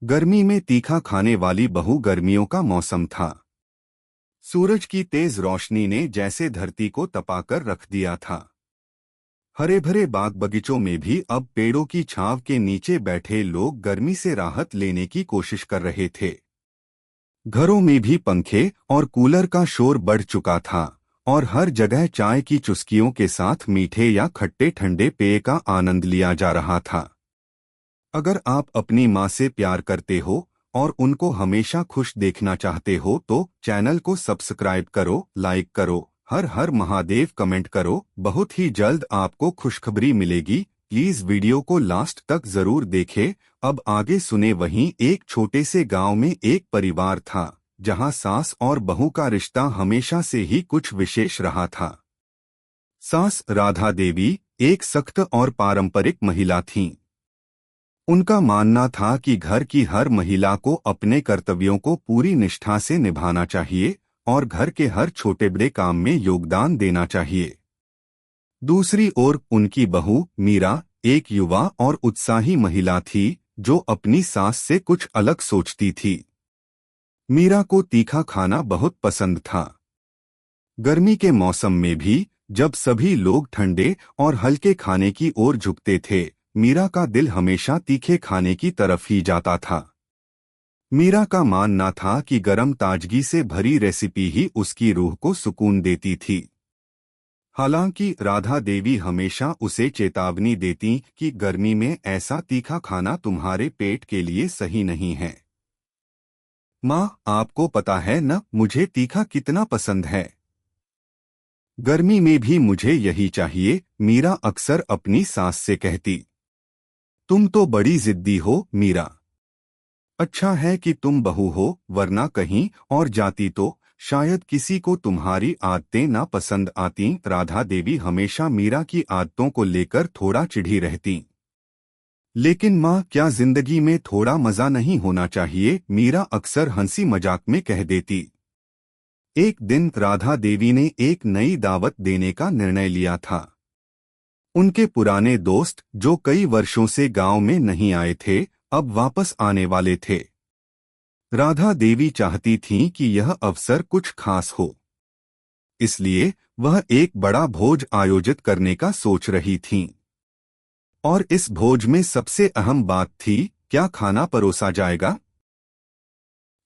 गर्मी में तीखा खाने वाली बहू। गर्मियों का मौसम था। सूरज की तेज रोशनी ने जैसे धरती को तपाकर रख दिया था। हरे भरे बाग बगीचों में भी अब पेड़ों की छांव के नीचे बैठे लोग गर्मी से राहत लेने की कोशिश कर रहे थे। घरों में भी पंखे और कूलर का शोर बढ़ चुका था और हर जगह चाय की चुस्कियों के साथ मीठे या खट्टे ठंडे पेय का आनंद लिया जा रहा था। अगर आप अपनी माँ से प्यार करते हो और उनको हमेशा खुश देखना चाहते हो तो चैनल को सब्सक्राइब करो, लाइक करो, हर हर महादेव कमेंट करो। बहुत ही जल्द आपको खुशखबरी मिलेगी। प्लीज वीडियो को लास्ट तक जरूर देखें। अब आगे सुने। वहीं एक छोटे से गांव में एक परिवार था जहां सास और बहू का रिश्ता हमेशा से ही कुछ विशेष रहा था। सास राधा देवी एक सख्त और पारंपरिक महिला थीं। उनका मानना था कि घर की हर महिला को अपने कर्तव्यों को पूरी निष्ठा से निभाना चाहिए और घर के हर छोटे बड़े काम में योगदान देना चाहिए। दूसरी ओर उनकी बहू मीरा एक युवा और उत्साही महिला थी जो अपनी सास से कुछ अलग सोचती थी। मीरा को तीखा खाना बहुत पसंद था। गर्मी के मौसम में भी जब सभी लोग ठंडे और हल्के खाने की ओर झुकते थे, मीरा का दिल हमेशा तीखे खाने की तरफ ही जाता था। मीरा का मानना था कि गरम ताजगी से भरी रेसिपी ही उसकी रूह को सुकून देती थी। हालांकि राधा देवी हमेशा उसे चेतावनी देती कि गर्मी में ऐसा तीखा खाना तुम्हारे पेट के लिए सही नहीं है। माँ, आपको पता है न मुझे तीखा कितना पसंद है। गर्मी में भी मुझे यही चाहिए, मीरा अक्सर अपनी सास से कहती। तुम तो बड़ी जिद्दी हो मीरा। अच्छा है कि तुम बहू हो, वरना कहीं और जाती तो शायद किसी को तुम्हारी आदतें ना पसंद आती। राधा देवी हमेशा मीरा की आदतों को लेकर थोड़ा चिढ़ी रहती। लेकिन माँ, क्या जिंदगी में थोड़ा मजा नहीं होना चाहिए, मीरा अक्सर हंसी मजाक में कह देती। एक दिन राधा देवी ने एक नई दावत देने का निर्णय लिया था। उनके पुराने दोस्त जो कई वर्षों से गांव में नहीं आए थे, अब वापस आने वाले थे। राधा देवी चाहती थीं कि यह अवसर कुछ खास हो, इसलिए वह एक बड़ा भोज आयोजित करने का सोच रही थीं। और इस भोज में सबसे अहम बात थी, क्या खाना परोसा जाएगा।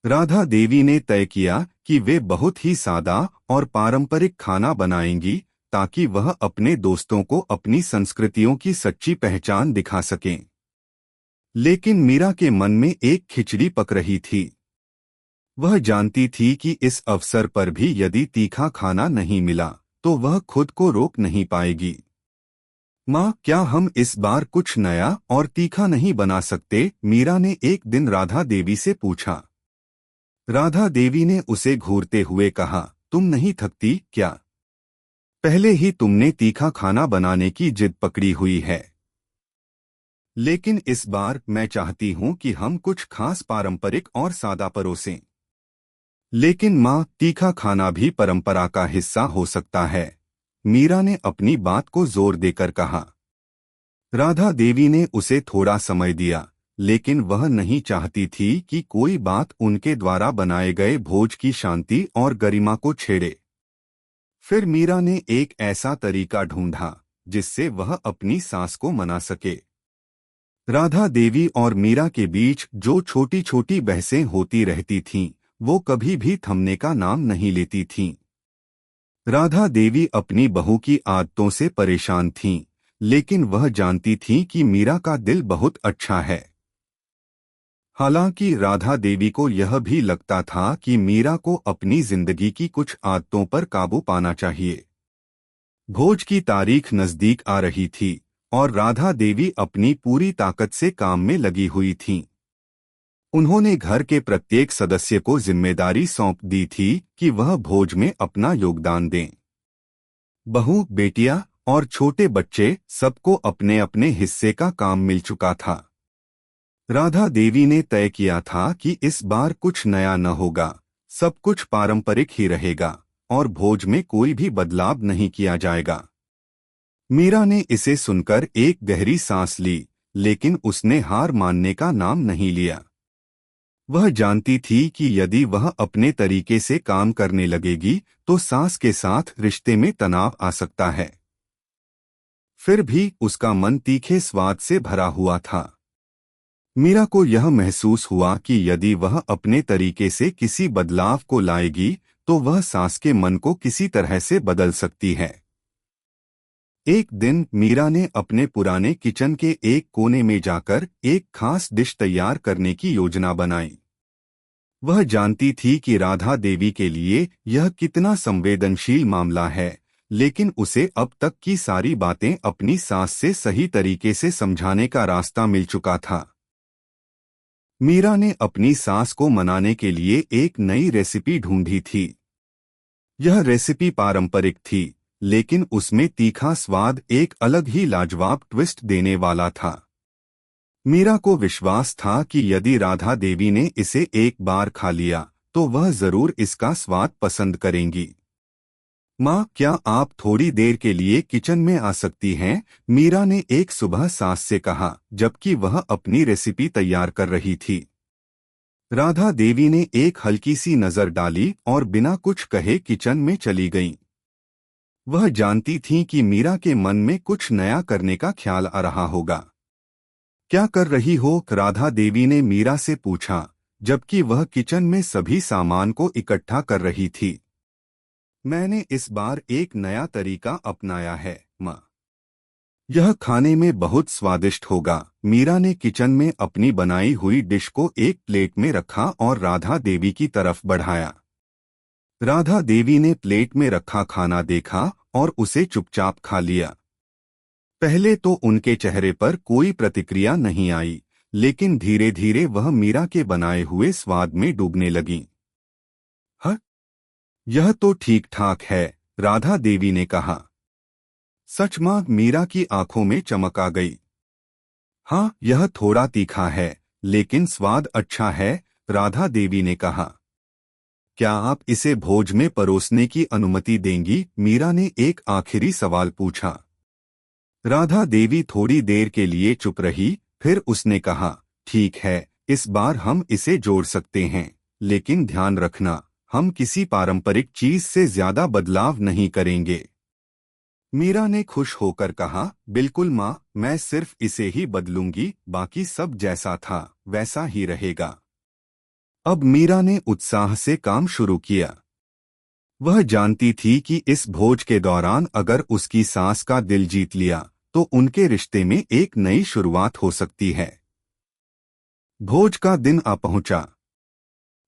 राधा देवी ने तय किया कि वे बहुत ही सादा और पारंपरिक खाना बनाएंगी ताकि वह अपने दोस्तों को अपनी संस्कृतियों की सच्ची पहचान दिखा सकें। लेकिन मीरा के मन में एक खिचड़ी पक रही थी। वह जानती थी कि इस अवसर पर भी यदि तीखा खाना नहीं मिला तो वह खुद को रोक नहीं पाएगी। माँ, क्या हम इस बार कुछ नया और तीखा नहीं बना सकते, मीरा ने एक दिन राधा देवी से पूछा। राधा देवी ने उसे घूरते हुए कहा, तुम नहीं थकती क्या? पहले ही तुमने तीखा खाना बनाने की जिद पकड़ी हुई है। लेकिन इस बार मैं चाहती हूं कि हम कुछ खास पारंपरिक और सादा परोसें। लेकिन माँ, तीखा खाना भी परंपरा का हिस्सा हो सकता है, मीरा ने अपनी बात को जोर देकर कहा। राधा देवी ने उसे थोड़ा समय दिया, लेकिन वह नहीं चाहती थी कि कोई बात उनके द्वारा बनाए गए भोज की शांति और गरिमा को छेड़े। फिर मीरा ने एक ऐसा तरीका ढूंढा जिससे वह अपनी सास को मना सके। राधा देवी और मीरा के बीच जो छोटी छोटी बहसें होती रहती थीं, वो कभी भी थमने का नाम नहीं लेती थीं। राधा देवी अपनी बहू की आदतों से परेशान थीं, लेकिन वह जानती थीं कि मीरा का दिल बहुत अच्छा है। हालांकि राधा देवी को यह भी लगता था कि मीरा को अपनी जिंदगी की कुछ आदतों पर काबू पाना चाहिए। भोज की तारीख नजदीक आ रही थी और राधा देवी अपनी पूरी ताकत से काम में लगी हुई थीं। उन्होंने घर के प्रत्येक सदस्य को जिम्मेदारी सौंप दी थी कि वह भोज में अपना योगदान दें। बहू, बेटियां और छोटे बच्चे सबको अपने अपने हिस्से का काम मिल चुका था। राधा देवी ने तय किया था कि इस बार कुछ नया न होगा, सब कुछ पारंपरिक ही रहेगा और भोज में कोई भी बदलाव नहीं किया जाएगा। मीरा ने इसे सुनकर एक गहरी सांस ली, लेकिन उसने हार मानने का नाम नहीं लिया। वह जानती थी कि यदि वह अपने तरीके से काम करने लगेगी तो सास के साथ रिश्ते में तनाव आ सकता है। फिर भी उसका मन तीखे स्वाद से भरा हुआ था। मीरा को यह महसूस हुआ कि यदि वह अपने तरीके से किसी बदलाव को लाएगी तो वह सास के मन को किसी तरह से बदल सकती है। एक दिन मीरा ने अपने पुराने किचन के एक कोने में जाकर एक खास डिश तैयार करने की योजना बनाई। वह जानती थी कि राधा देवी के लिए यह कितना संवेदनशील मामला है, लेकिन उसे अब तक की सारी बातें अपनी सास से सही तरीके से समझाने का रास्ता मिल चुका था। मीरा ने अपनी सास को मनाने के लिए एक नई रेसिपी ढूंढी थी। यह रेसिपी पारंपरिक थी, लेकिन उसमें तीखा स्वाद एक अलग ही लाजवाब ट्विस्ट देने वाला था। मीरा को विश्वास था कि यदि राधा देवी ने इसे एक बार खा लिया तो वह जरूर इसका स्वाद पसंद करेंगी। माँ, क्या आप थोड़ी देर के लिए किचन में आ सकती हैं? मीरा ने एक सुबह सास से कहा, जबकि वह अपनी रेसिपी तैयार कर रही थी। राधा देवी ने एक हल्की सी नजर डाली और बिना कुछ कहे किचन में चली गईं। वह जानती थीं कि मीरा के मन में कुछ नया करने का ख्याल आ रहा होगा। क्या कर रही हो? राधा देवी ने मीरा से पूछा, जबकि वह किचन में सभी सामान को इकट्ठा कर रही थी। मैंने इस बार एक नया तरीका अपनाया है, माँ। यह खाने में बहुत स्वादिष्ट होगा। मीरा ने किचन में अपनी बनाई हुई डिश को एक प्लेट में रखा और राधा देवी की तरफ बढ़ाया। राधा देवी ने प्लेट में रखा खाना देखा और उसे चुपचाप खा लिया। पहले तो उनके चेहरे पर कोई प्रतिक्रिया नहीं आई, लेकिन धीरे धीरे वह मीरा के बनाए हुए स्वाद में डूबने लगीं। हाँ, यह तो ठीक ठाक है, राधा देवी ने कहा। सच माँ? मीरा की आंखों में चमक आ गई। हाँ, यह थोड़ा तीखा है, लेकिन स्वाद अच्छा है, राधा देवी ने कहा। क्या आप इसे भोज में परोसने की अनुमति देंगी? मीरा ने एक आखिरी सवाल पूछा। राधा देवी थोड़ी देर के लिए चुप रही, फिर उसने कहा, ठीक है, इस बार हम इसे जोड़ सकते हैं, लेकिन ध्यान रखना, हम किसी पारंपरिक चीज से ज्यादा बदलाव नहीं करेंगे। मीरा ने खुश होकर कहा, बिल्कुल माँ, मैं सिर्फ इसे ही बदलूंगी, बाकी सब जैसा था वैसा ही रहेगा। अब मीरा ने उत्साह से काम शुरू किया। वह जानती थी कि इस भोज के दौरान अगर उसकी सास का दिल जीत लिया तो उनके रिश्ते में एक नई शुरुआत हो सकती है। भोज का दिन आ पहुंचा।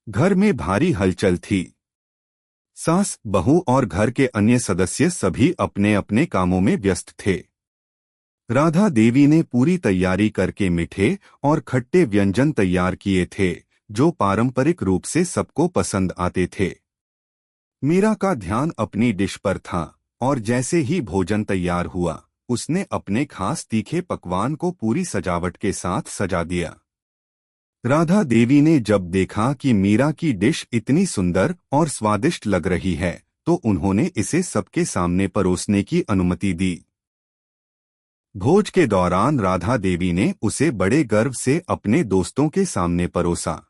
घर में भारी हलचल थी। सास, बहू और घर के अन्य सदस्य सभी अपने अपने कामों में व्यस्त थे। राधा देवी ने पूरी तैयारी करके मीठे और खट्टे व्यंजन तैयार किए थे, जो पारंपरिक रूप से सबको पसंद आते थे। मीरा का ध्यान अपनी डिश पर था और जैसे ही भोजन तैयार हुआ, उसने अपने खास तीखे पकवान को पूरी सजावट के साथ सजा दिया। राधा देवी ने जब देखा कि मीरा की डिश इतनी सुंदर और स्वादिष्ट लग रही है, तो उन्होंने इसे सबके सामने परोसने की अनुमति दी। भोज के दौरान राधा देवी ने उसे बड़े गर्व से अपने दोस्तों के सामने परोसा।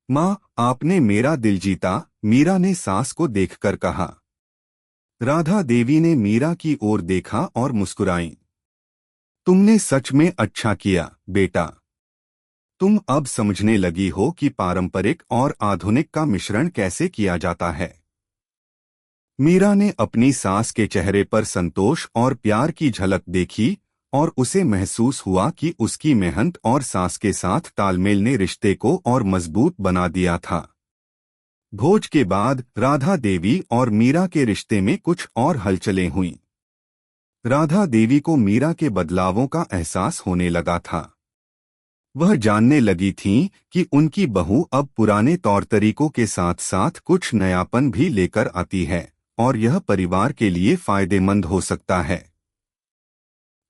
माँ, आपने मेरा दिल जीता, मीरा ने सास को देखकर कहा। राधा देवी ने मीरा की ओर देखा और मुस्कुराई। तुमने सच में अच्छा किया, बेटा। तुम अब समझने लगी हो कि पारंपरिक और आधुनिक का मिश्रण कैसे किया जाता है। मीरा ने अपनी सास के चेहरे पर संतोष और प्यार की झलक देखी और उसे महसूस हुआ कि उसकी मेहनत और सास के साथ तालमेल ने रिश्ते को और मजबूत बना दिया था। भोज के बाद राधा देवी और मीरा के रिश्ते में कुछ और हलचलें हुईं। राधा देवी को मीरा के बदलावों का एहसास होने लगा था। वह जानने लगी थीं कि उनकी बहू अब पुराने तौर तरीकों के साथ साथ कुछ नयापन भी लेकर आती है और यह परिवार के लिए फायदेमंद हो सकता है।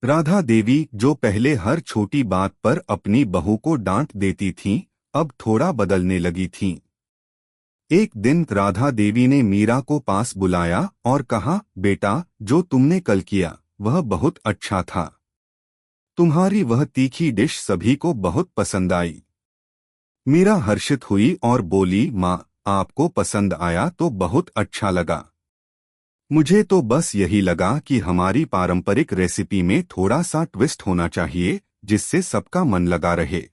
राधा देवी, जो पहले हर छोटी बात पर अपनी बहू को डांट देती थीं, अब थोड़ा बदलने लगी थीं। एक दिन राधा देवी ने मीरा को पास बुलाया और कहा, बेटा, जो तुमने कल किया वह बहुत अच्छा था। तुम्हारी वह तीखी डिश सभी को बहुत पसंद आई। मीरा हर्षित हुई और बोली, माँ, आपको पसंद आया तो बहुत अच्छा लगा। मुझे तो बस यही लगा कि हमारी पारंपरिक रेसिपी में थोड़ा सा ट्विस्ट होना चाहिए, जिससे सबका मन लगा रहे।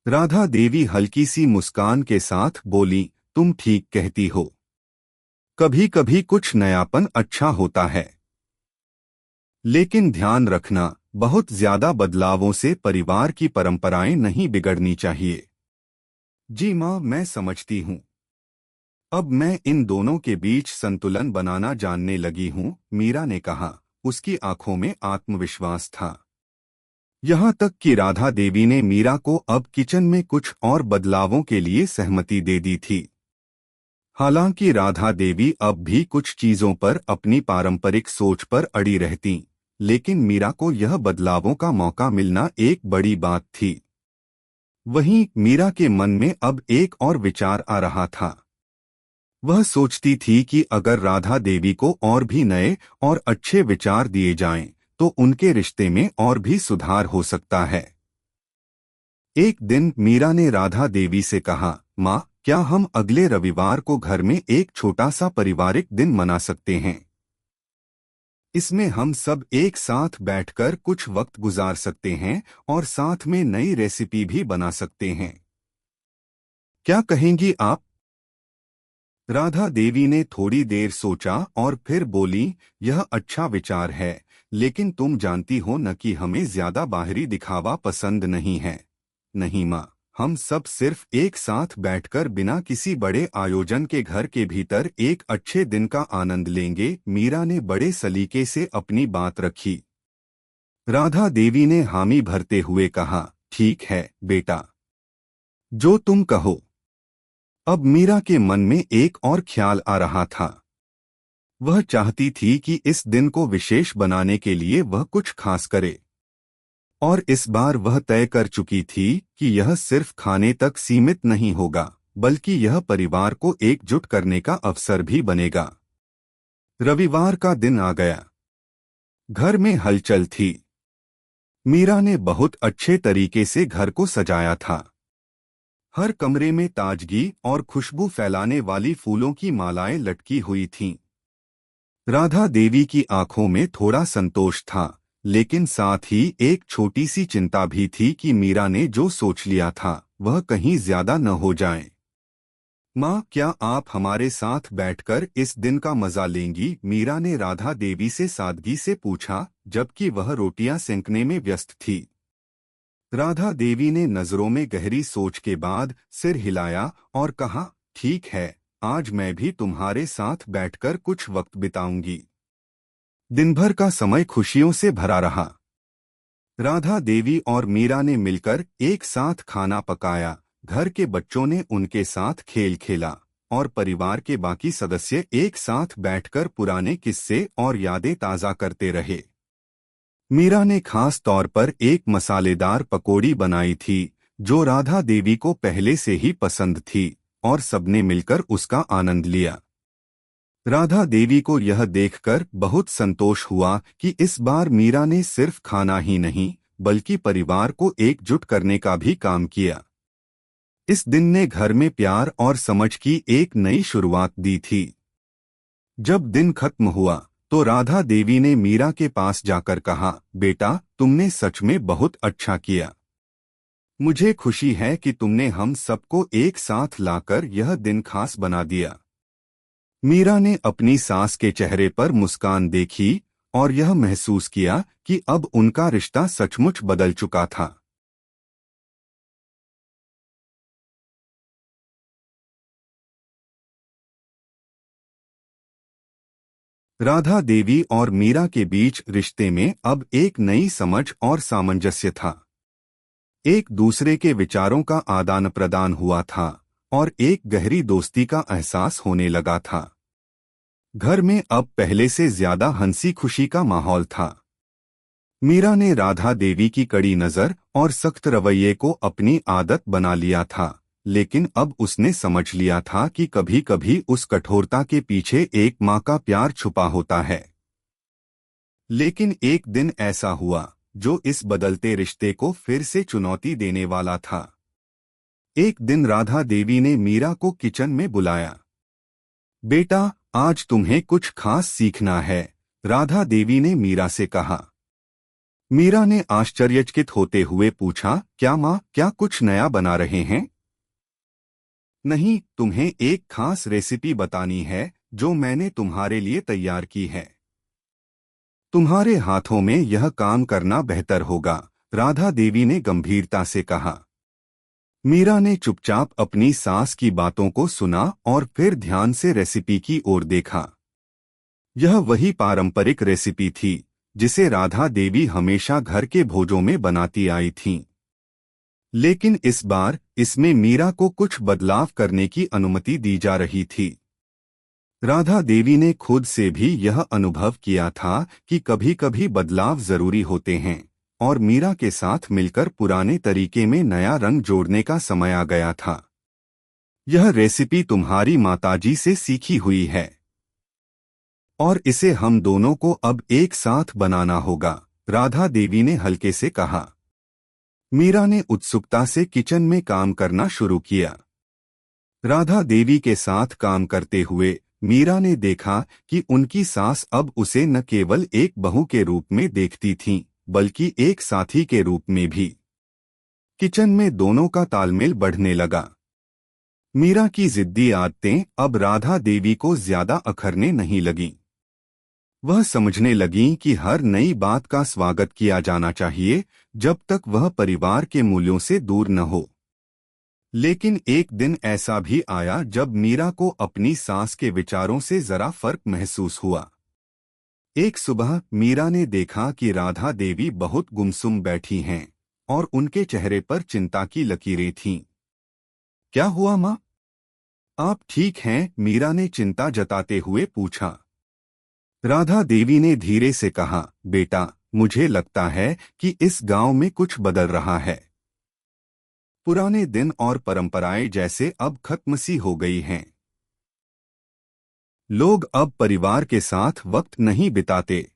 राधा देवी हल्की सी मुस्कान के साथ बोली, तुम ठीक कहती हो। कभी कभी कुछ नयापन अच्छा होता है। लेकिन ध्यान रखना, बहुत ज्यादा बदलावों से परिवार की परंपराएं नहीं बिगड़नी चाहिए। जी माँ, मैं समझती हूँ। अब मैं इन दोनों के बीच संतुलन बनाना जानने लगी हूँ, मीरा ने कहा। उसकी आंखों में आत्मविश्वास था। यहाँ तक कि राधा देवी ने मीरा को अब किचन में कुछ और बदलावों के लिए सहमति दे दी थी। हालांकि राधा देवी अब भी कुछ चीजों पर अपनी पारंपरिक सोच पर अड़ी रहती, लेकिन मीरा को यह बदलावों का मौका मिलना एक बड़ी बात थी। वहीं मीरा के मन में अब एक और विचार आ रहा था। वह सोचती थी कि अगर राधा देवी को और भी नए और अच्छे विचार दिए जाएं, तो उनके रिश्ते में और भी सुधार हो सकता है। एक दिन मीरा ने राधा देवी से कहा, माँ, क्या हम अगले रविवार को घर में एक छोटा सा पारिवारिक दिन मना सकते हैं? इसमें हम सब एक साथ बैठकर कुछ वक्त गुजार सकते हैं और साथ में नई रेसिपी भी बना सकते हैं। क्या कहेंगी आप? राधा देवी ने थोड़ी देर सोचा और फिर बोली, यह अच्छा विचार है, लेकिन तुम जानती हो न कि हमें ज्यादा बाहरी दिखावा पसंद नहीं है। नहीं माँ, हम सब सिर्फ एक साथ बैठकर बिना किसी बड़े आयोजन के घर के भीतर एक अच्छे दिन का आनंद लेंगे। मीरा ने बड़े सलीके से अपनी बात रखी। राधा देवी ने हामी भरते हुए कहा, ठीक है बेटा, जो तुम कहो। अब मीरा के मन में एक और ख्याल आ रहा था। वह चाहती थी कि इस दिन को विशेष बनाने के लिए वह कुछ खास करे। और इस बार वह तय कर चुकी थी कि यह सिर्फ खाने तक सीमित नहीं होगा, बल्कि यह परिवार को एकजुट करने का अवसर भी बनेगा। रविवार का दिन आ गया। घर में हलचल थी। मीरा ने बहुत अच्छे तरीके से घर को सजाया था। हर कमरे में ताजगी और खुशबू फैलाने वाली फूलों की मालाएं लटकी हुई थीं। राधा देवी की आंखों में थोड़ा संतोष था, लेकिन साथ ही एक छोटी सी चिंता भी थी कि मीरा ने जो सोच लिया था वह कहीं ज्यादा न हो जाए। माँ, क्या आप हमारे साथ बैठकर इस दिन का मजा लेंगी? मीरा ने राधा देवी से सादगी से पूछा, जबकि वह रोटियां सेंकने में व्यस्त थी। राधा देवी ने नजरों में गहरी सोच के बाद सिर हिलाया और कहा, ठीक है, आज मैं भी तुम्हारे साथ बैठकर कुछ वक्त बिताऊंगी। दिन भर का समय खुशियों से भरा रहा। राधा देवी और मीरा ने मिलकर एक साथ खाना पकाया, घर के बच्चों ने उनके साथ खेल खेला और परिवार के बाकी सदस्य एक साथ बैठकर पुराने किस्से और यादें ताज़ा करते रहे। मीरा ने खास तौर पर एक मसालेदार पकौड़ी बनाई थी, जो राधा देवी को पहले से ही पसंद थी, और सबने मिलकर उसका आनंद लिया। राधा देवी को यह देखकर बहुत संतोष हुआ कि इस बार मीरा ने सिर्फ खाना ही नहीं, बल्कि परिवार को एकजुट करने का भी काम किया। इस दिन ने घर में प्यार और समझ की एक नई शुरुआत दी थी। जब दिन खत्म हुआ तो राधा देवी ने मीरा के पास जाकर कहा, बेटा, तुमने सच में बहुत अच्छा किया। मुझे खुशी है कि तुमने हम सबको एक साथ लाकर यह दिन खास बना दिया। मीरा ने अपनी सास के चेहरे पर मुस्कान देखी और यह महसूस किया कि अब उनका रिश्ता सचमुच बदल चुका था। राधा देवी और मीरा के बीच रिश्ते में अब एक नई समझ और सामंजस्य था। एक दूसरे के विचारों का आदान प्रदान हुआ था और एक गहरी दोस्ती का एहसास होने लगा था। घर में अब पहले से ज्यादा हंसी खुशी का माहौल था। मीरा ने राधा देवी की कड़ी नजर और सख्त रवैये को अपनी आदत बना लिया था, लेकिन अब उसने समझ लिया था कि कभी-कभी उस कठोरता के पीछे एक माँ का प्यार छुपा होता है। लेकिन एक दिन ऐसा हुआ जो इस बदलते रिश्ते को फिर से चुनौती देने वाला था। एक दिन राधा देवी ने मीरा को किचन में बुलाया। बेटा, आज तुम्हें कुछ खास सीखना है, राधा देवी ने मीरा से कहा। मीरा ने आश्चर्यचकित होते हुए पूछा, क्या माँ, क्या कुछ नया बना रहे हैं? नहीं, तुम्हें एक खास रेसिपी बतानी है जो मैंने तुम्हारे लिए तैयार की है। तुम्हारे हाथों में यह काम करना बेहतर होगा, राधा देवी ने गंभीरता से कहा। मीरा ने चुपचाप अपनी सास की बातों को सुना और फिर ध्यान से रेसिपी की ओर देखा। यह वही पारंपरिक रेसिपी थी जिसे राधा देवी हमेशा घर के भोजों में बनाती आई थीं। लेकिन इस बार इसमें मीरा को कुछ बदलाव करने की अनुमति दी जा रही थी। राधा देवी ने खुद से भी यह अनुभव किया था कि कभी-कभी बदलाव जरूरी होते हैं, और मीरा के साथ मिलकर पुराने तरीके में नया रंग जोड़ने का समय आ गया था। यह रेसिपी तुम्हारी माताजी से सीखी हुई है और इसे हम दोनों को अब एक साथ बनाना होगा, राधा देवी ने हल्के से कहा। मीरा ने उत्सुकता से किचन में काम करना शुरू किया। राधा देवी के साथ काम करते हुए मीरा ने देखा कि उनकी सास अब उसे न केवल एक बहू के रूप में देखती थीं, बल्कि एक साथी के रूप में भी। किचन में दोनों का तालमेल बढ़ने लगा। मीरा की जिद्दी आदतें अब राधा देवी को ज्यादा अखरने नहीं लगीं। वह समझने लगीं कि हर नई बात का स्वागत किया जाना चाहिए, जब तक वह परिवार के मूल्यों से दूर न हो। लेकिन एक दिन ऐसा भी आया जब मीरा को अपनी सास के विचारों से जरा फर्क महसूस हुआ। एक सुबह मीरा ने देखा कि राधा देवी बहुत गुमसुम बैठी हैं और उनके चेहरे पर चिंता की लकीरें थीं। क्या हुआ माँ? आप ठीक हैं? मीरा ने चिंता जताते हुए पूछा। राधा देवी ने धीरे से कहा, बेटा, मुझे लगता है कि इस गांव में कुछ बदल रहा है। पुराने दिन और परंपराएं जैसे अब खत्म सी हो गई हैं। लोग अब परिवार के साथ वक्त नहीं बिताते।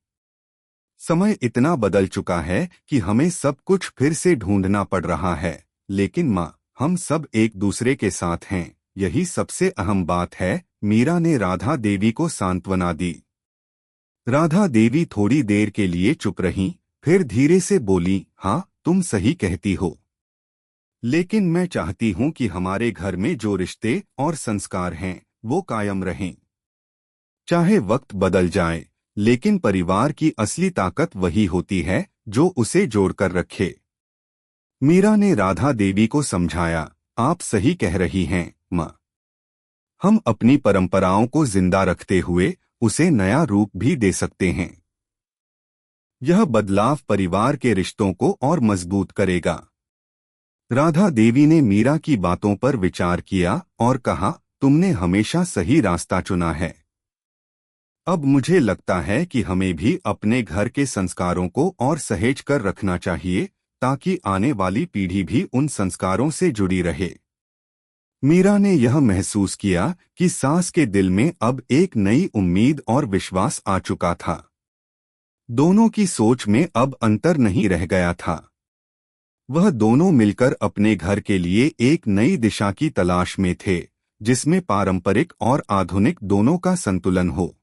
समय इतना बदल चुका है कि हमें सब कुछ फिर से ढूंढना पड़ रहा है। लेकिन माँ, हम सब एक दूसरे के साथ हैं, यही सबसे अहम बात है, मीरा ने राधा देवी को सांत्वना दी। राधा देवी थोड़ी देर के लिए चुप रहीं, फिर धीरे से बोली, हाँ, तुम सही कहती हो। लेकिन मैं चाहती हूं कि हमारे घर में जो रिश्ते और संस्कार हैं, वो कायम रहें। चाहे वक्त बदल जाए, लेकिन परिवार की असली ताकत वही होती है जो उसे जोड़कर रखे। मीरा ने राधा देवी को समझाया, आप सही कह रही हैं, माँ। हम अपनी परंपराओं को जिंदा रखते हुए उसे नया रूप भी दे सकते हैं। यह बदलाव परिवार के रिश्तों को और मजबूत करेगा। राधा देवी ने मीरा की बातों पर विचार किया और कहा, तुमने हमेशा सही रास्ता चुना है। अब मुझे लगता है कि हमें भी अपने घर के संस्कारों को और सहेज कर रखना चाहिए, ताकि आने वाली पीढ़ी भी उन संस्कारों से जुड़ी रहे। मीरा ने यह महसूस किया कि सास के दिल में अब एक नई उम्मीद और विश्वास आ चुका था। दोनों की सोच में अब अंतर नहीं रह गया था। वह दोनों मिलकर अपने घर के लिए एक नई दिशा की तलाश में थे, जिसमें पारंपरिक और आधुनिक दोनों का संतुलन हो।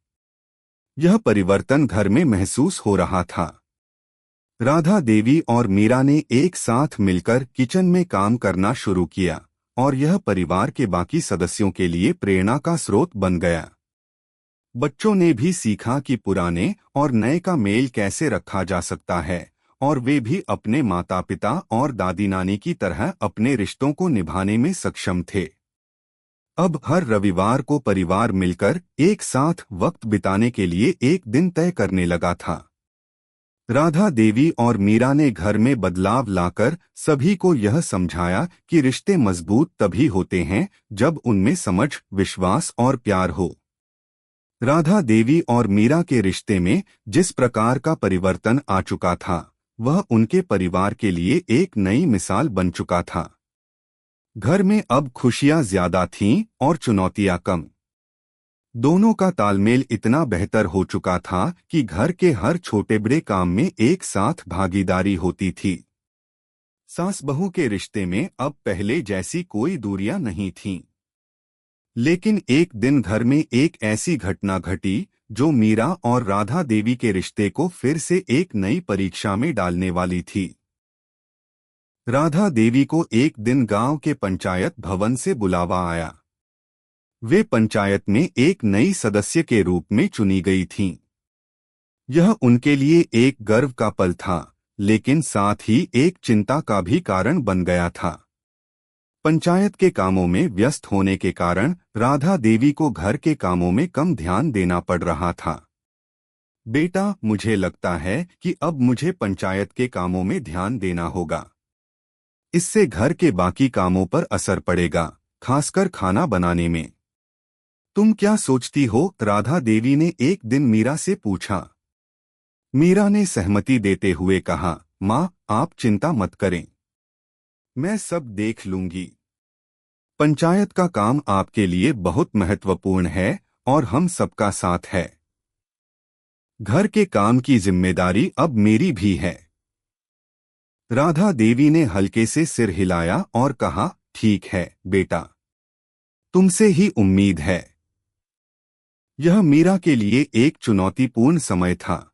यह परिवर्तन घर में महसूस हो रहा था। राधा देवी और मीरा ने एक साथ मिलकर किचन में काम करना शुरू किया, और यह परिवार के बाकी सदस्यों के लिए प्रेरणा का स्रोत बन गया। बच्चों ने भी सीखा कि पुराने और नए का मेल कैसे रखा जा सकता है, और वे भी अपने माता पिता और दादी नानी की तरह अपने रिश्तों को निभाने में सक्षम थे। अब हर रविवार को परिवार मिलकर एक साथ वक्त बिताने के लिए एक दिन तय करने लगा था। राधा देवी और मीरा ने घर में बदलाव लाकर सभी को यह समझाया कि रिश्ते मजबूत तभी होते हैं जब उनमें समझ, विश्वास और प्यार हो। राधा देवी और मीरा के रिश्ते में जिस प्रकार का परिवर्तन आ चुका था, वह उनके परिवार के लिए एक नई मिसाल बन चुका था। घर में अब खुशियां ज्यादा थीं और चुनौतियां कम। दोनों का तालमेल इतना बेहतर हो चुका था कि घर के हर छोटे बड़े काम में एक साथ भागीदारी होती थी। सास बहू के रिश्ते में अब पहले जैसी कोई दूरियां नहीं थीं। लेकिन एक दिन घर में एक ऐसी घटना घटी जो मीरा और राधा देवी के रिश्ते को फिर से एक नई परीक्षा में डालने वाली थी। राधा देवी को एक दिन गांव के पंचायत भवन से बुलावा आया। वे पंचायत में एक नई सदस्य के रूप में चुनी गई थीं। यह उनके लिए एक गर्व का पल था, लेकिन साथ ही एक चिंता का भी कारण बन गया था। पंचायत के कामों में व्यस्त होने के कारण राधा देवी को घर के कामों में कम ध्यान देना पड़ रहा था। बेटा, मुझे लगता है कि अब मुझे पंचायत के कामों में ध्यान देना होगा। इससे घर के बाकी कामों पर असर पड़ेगा, खासकर खाना बनाने में। तुम क्या सोचती हो? राधा देवी ने एक दिन मीरा से पूछा। मीरा ने सहमति देते हुए कहा, माँ, आप चिंता मत करें, मैं सब देख लूंगी। पंचायत का काम आपके लिए बहुत महत्वपूर्ण है और हम सबका साथ है। घर के काम की जिम्मेदारी अब मेरी भी है। राधा देवी ने हल्के से सिर हिलाया और कहा, ठीक है बेटा, तुमसे ही उम्मीद है। यह मीरा के लिए एक चुनौतीपूर्ण समय था।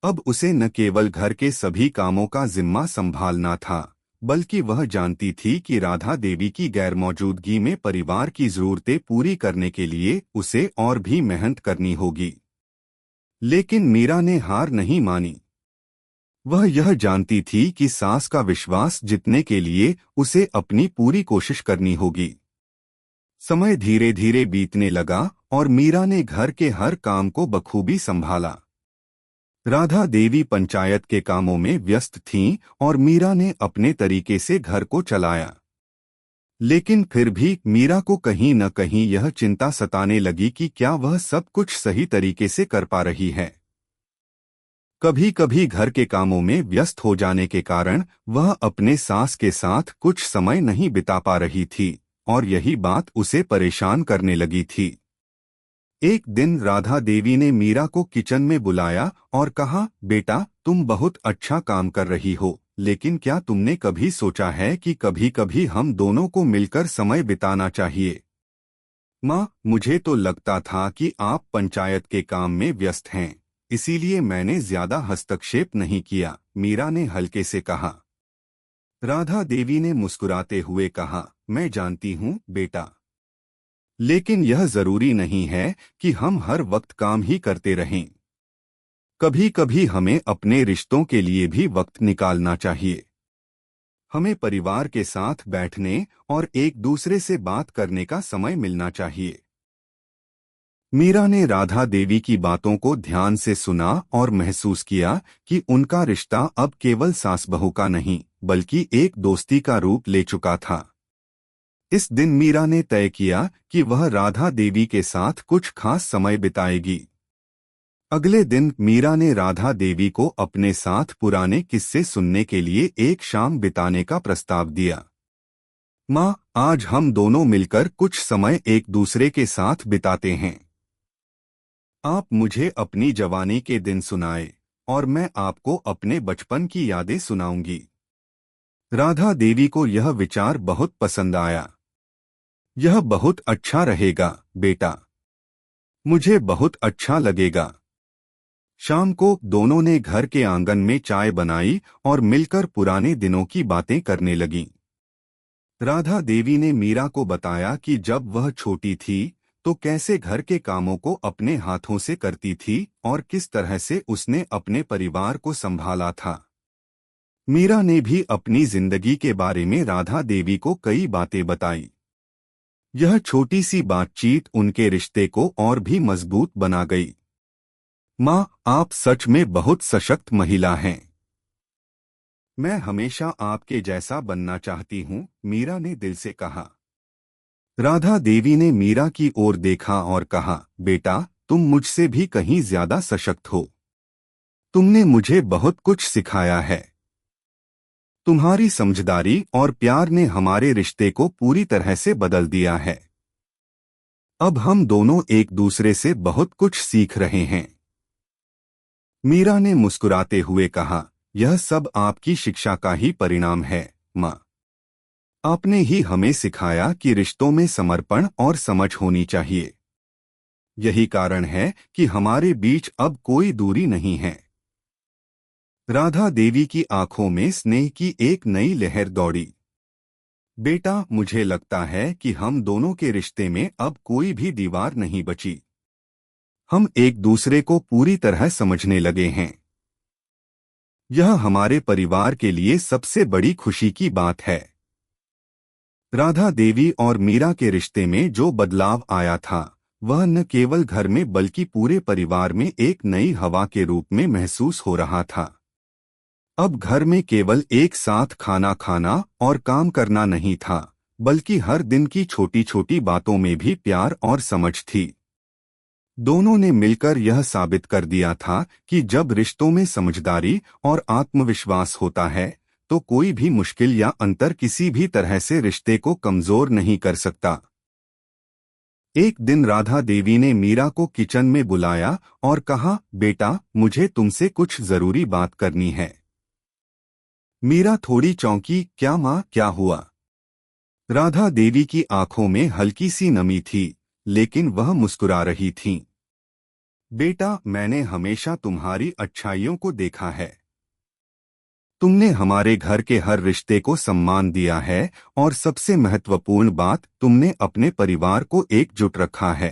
अब उसे न केवल घर के सभी कामों का जिम्मा संभालना था, बल्कि वह जानती थी कि राधा देवी की गैरमौजूदगी में परिवार की जरूरतें पूरी करने के लिए उसे और भी मेहनत करनी होगी। लेकिन मीरा ने हार नहीं मानी। वह यह जानती थी कि सास का विश्वास जीतने के लिए उसे अपनी पूरी कोशिश करनी होगी। समय धीरे धीरे बीतने लगा और मीरा ने घर के हर काम को बखूबी संभाला। राधा देवी पंचायत के कामों में व्यस्त थीं और मीरा ने अपने तरीके से घर को चलाया। लेकिन फिर भी मीरा को कहीं न कहीं यह चिंता सताने लगी कि क्या वह सब कुछ सही तरीके से कर पा रही है। कभी कभी घर के कामों में व्यस्त हो जाने के कारण वह अपने सास के साथ कुछ समय नहीं बिता पा रही थी और यही बात उसे परेशान करने लगी थी। एक दिन राधा देवी ने मीरा को किचन में बुलाया और कहा, बेटा, तुम बहुत अच्छा काम कर रही हो, लेकिन क्या तुमने कभी सोचा है कि कभी कभी हम दोनों को मिलकर समय बिताना चाहिए? माँ, मुझे तो लगता था कि आप पंचायत के काम में व्यस्त हैं, इसीलिए मैंने ज्यादा हस्तक्षेप नहीं किया, मीरा ने हल्के से कहा। राधा देवी ने मुस्कुराते हुए कहा, मैं जानती हूँ बेटा, लेकिन यह जरूरी नहीं है कि हम हर वक्त काम ही करते रहें। कभी कभी हमें अपने रिश्तों के लिए भी वक्त निकालना चाहिए। हमें परिवार के साथ बैठने और एक दूसरे से बात करने का समय मिलना चाहिए। मीरा ने राधा देवी की बातों को ध्यान से सुना और महसूस किया कि उनका रिश्ता अब केवल सास बहू का नहीं, बल्कि एक दोस्ती का रूप ले चुका था। इस दिन मीरा ने तय किया कि वह राधा देवी के साथ कुछ खास समय बिताएगी। अगले दिन मीरा ने राधा देवी को अपने साथ पुराने किस्से सुनने के लिए एक शाम बिताने का प्रस्ताव दिया। माँ, आज हम दोनों मिलकर कुछ समय एक दूसरे के साथ बिताते हैं। आप मुझे अपनी जवानी के दिन सुनाए और मैं आपको अपने बचपन की यादें सुनाऊंगी। राधा देवी को यह विचार बहुत पसंद आया। यह बहुत अच्छा रहेगा बेटा, मुझे बहुत अच्छा लगेगा। शाम को दोनों ने घर के आंगन में चाय बनाई और मिलकर पुराने दिनों की बातें करने लगीं। राधा देवी ने मीरा को बताया कि जब वह छोटी थी तो कैसे घर के कामों को अपने हाथों से करती थी और किस तरह से उसने अपने परिवार को संभाला था। मीरा ने भी अपनी जिंदगी के बारे में राधा देवी को कई बातें बताई। यह छोटी सी बातचीत उनके रिश्ते को और भी मजबूत बना गई। माँ, आप सच में बहुत सशक्त महिला हैं। मैं हमेशा आपके जैसा बनना चाहती हूँ, मीरा ने दिल से कहा। राधा देवी ने मीरा की ओर देखा और कहा, बेटा, तुम मुझसे भी कहीं ज्यादा सशक्त हो। तुमने मुझे बहुत कुछ सिखाया है। तुम्हारी समझदारी और प्यार ने हमारे रिश्ते को पूरी तरह से बदल दिया है। अब हम दोनों एक दूसरे से बहुत कुछ सीख रहे हैं। मीरा ने मुस्कुराते हुए कहा, यह सब आपकी शिक्षा का ही परिणाम है, माँ। आपने ही हमें सिखाया कि रिश्तों में समर्पण और समझ होनी चाहिए। यही कारण है कि हमारे बीच अब कोई दूरी नहीं है। राधा देवी की आंखों में स्नेह की एक नई लहर दौड़ी। बेटा, मुझे लगता है कि हम दोनों के रिश्ते में अब कोई भी दीवार नहीं बची। हम एक दूसरे को पूरी तरह समझने लगे हैं। यह हमारे परिवार के लिए सबसे बड़ी खुशी की बात है। राधा देवी और मीरा के रिश्ते में जो बदलाव आया था, वह न केवल घर में बल्कि पूरे परिवार में एक नई हवा के रूप में महसूस हो रहा था। अब घर में केवल एक साथ खाना खाना और काम करना नहीं था, बल्कि हर दिन की छोटी छोटी बातों में भी प्यार और समझ थी। दोनों ने मिलकर यह साबित कर दिया था कि जब रिश्तों में समझदारी और आत्मविश्वास होता है, तो कोई भी मुश्किल या अंतर किसी भी तरह से रिश्ते को कमजोर नहीं कर सकता। एक दिन राधा देवी ने मीरा को किचन में बुलाया और कहा, बेटा, मुझे तुमसे कुछ जरूरी बात करनी है। मीरा थोड़ी चौंकी। क्या माँ, क्या हुआ? राधा देवी की आंखों में हल्की सी नमी थी, लेकिन वह मुस्कुरा रही थीं। बेटा, मैंने हमेशा तुम्हारी अच्छाइयों को देखा है। तुमने हमारे घर के हर रिश्ते को सम्मान दिया है और सबसे महत्वपूर्ण बात, तुमने अपने परिवार को एकजुट रखा है।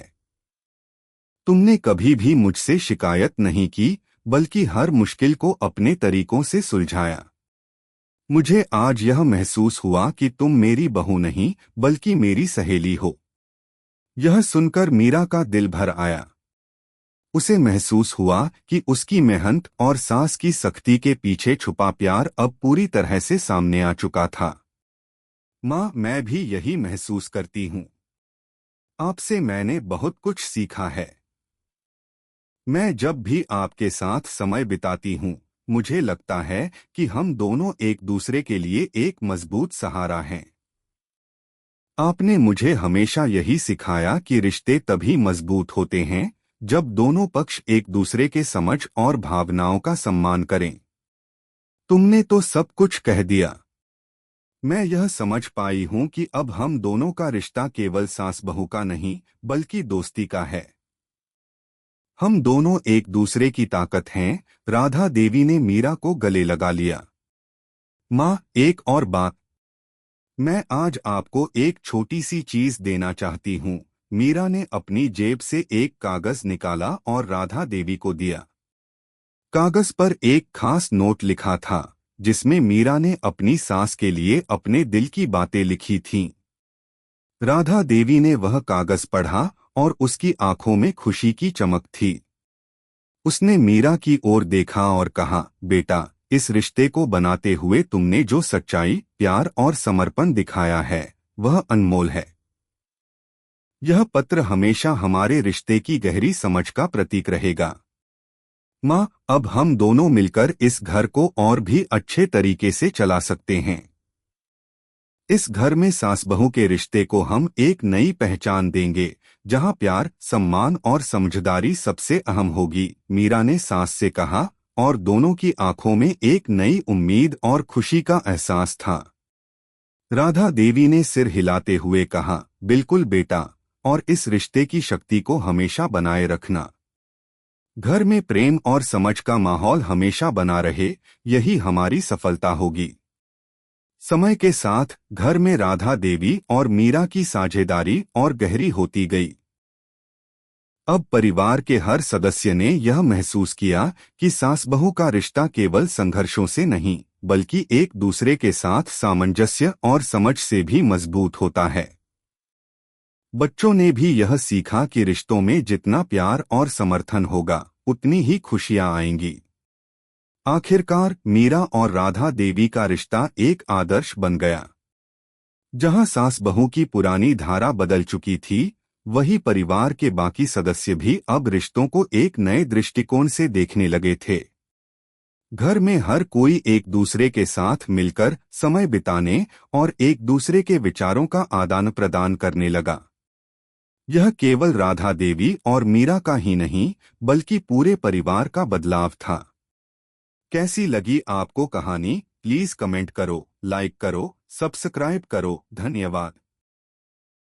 तुमने कभी भी मुझसे शिकायत नहीं की, बल्कि हर मुश्किल को अपने तरीकों से सुलझाया। मुझे आज यह महसूस हुआ कि तुम मेरी बहू नहीं, बल्कि मेरी सहेली हो। यह सुनकर मीरा का दिल भर आया। उसे महसूस हुआ कि उसकी मेहनत और सास की सख्ती के पीछे छुपा प्यार अब पूरी तरह से सामने आ चुका था। माँ, मैं भी यही महसूस करती हूँ। आपसे मैंने बहुत कुछ सीखा है। मैं जब भी आपके साथ समय बिताती हूँ, मुझे लगता है कि हम दोनों एक दूसरे के लिए एक मजबूत सहारा हैं। आपने मुझे हमेशा यही सिखाया कि रिश्ते तभी मजबूत होते हैं जब दोनों पक्ष एक दूसरे के समझ और भावनाओं का सम्मान करें। तुमने तो सब कुछ कह दिया। मैं यह समझ पाई हूँ कि अब हम दोनों का रिश्ता केवल सास बहू का नहीं, बल्कि दोस्ती का है। हम दोनों एक दूसरे की ताकत हैं। राधा देवी ने मीरा को गले लगा लिया। माँ, एक और बात। मैं आज आपको एक छोटी सी चीज देना चाहती हूँ। मीरा ने अपनी जेब से एक कागज निकाला और राधा देवी को दिया। कागज पर एक खास नोट लिखा था, जिसमें मीरा ने अपनी सास के लिए अपने दिल की बातें लिखी थीं। राधा देवी ने वह कागज पढ़ा और उसकी आंखों में खुशी की चमक थी। उसने मीरा की ओर देखा और कहा, बेटा, इस रिश्ते को बनाते हुए तुमने जो सच्चाई, प्यार और समर्पण दिखाया है, वह अनमोल है। यह पत्र हमेशा हमारे रिश्ते की गहरी समझ का प्रतीक रहेगा। माँ, अब हम दोनों मिलकर इस घर को और भी अच्छे तरीके से चला सकते हैं। इस घर में सास बहू के रिश्ते को हम एक नई पहचान देंगे, जहाँ प्यार, सम्मान और समझदारी सबसे अहम होगी। मीरा ने सास से कहा, और दोनों की आंखों में एक नई उम्मीद और खुशी का एहसास था। राधा देवी ने सिर हिलाते हुए कहा, बिल्कुल बेटा, और इस रिश्ते की शक्ति को हमेशा बनाए रखना। घर में प्रेम और समझ का माहौल हमेशा बना रहे, यही हमारी सफलता होगी। समय के साथ घर में राधा देवी और मीरा की साझेदारी और गहरी होती गई। अब परिवार के हर सदस्य ने यह महसूस किया कि सास बहू का रिश्ता केवल संघर्षों से नहीं, बल्कि एक दूसरे के साथ सामंजस्य और समझ से भी मजबूत होता है। बच्चों ने भी यह सीखा कि रिश्तों में जितना प्यार और समर्थन होगा, उतनी ही खुशियां आएंगी। आखिरकार मीरा और राधा देवी का रिश्ता एक आदर्श बन गया। जहां सास बहू की पुरानी धारा बदल चुकी थी, वही परिवार के बाकी सदस्य भी अब रिश्तों को एक नए दृष्टिकोण से देखने लगे थे। घर में हर कोई एक दूसरे के साथ मिलकर समय बिताने और एक दूसरे के विचारों का आदान प्रदान करने लगा। यह केवल राधा देवी और मीरा का ही नहीं, बल्कि पूरे परिवार का बदलाव था। कैसी लगी आपको कहानी? प्लीज कमेंट करो, लाइक करो, सब्सक्राइब करो। धन्यवाद।